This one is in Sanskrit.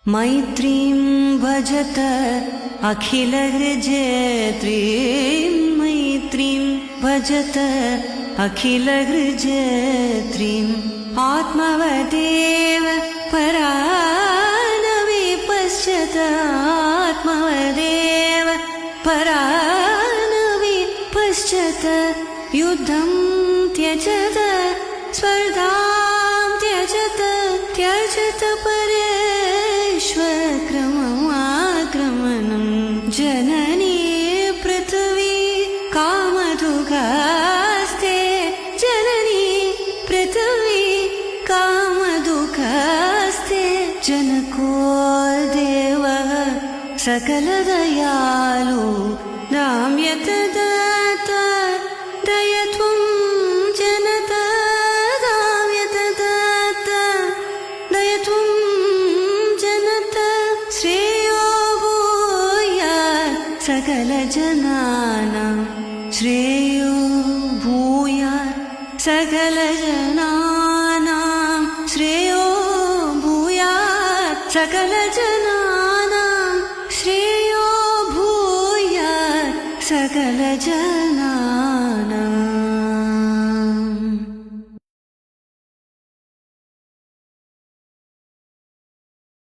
मैत्रीं भजत अखिलहृजयत्रीं मैत्रीं भजत अखिलहृजयत्रीम् आत्मवदेव परा न विपश्यत आत्मवदेव परा न विपश्यत युद्धं त्यजत स्पर्धां त्यजत त्यजत परेष्वक्रममाक्रमणं जननी पृथ्वी कामदुःखास्ते जननी पृथ्वी कामदुःखास्ते जनको देवः सकलदयालु नाम्यत दाता दयत्वं जनत दाम्यत दाता दयत्वं जनत श्रेयो भूयात् सकलजनानां श्रेयो भूयात् सकलजनानां श्रेयो भूयात् सकलजनानां श्रेयो भूयात् सकलजनानां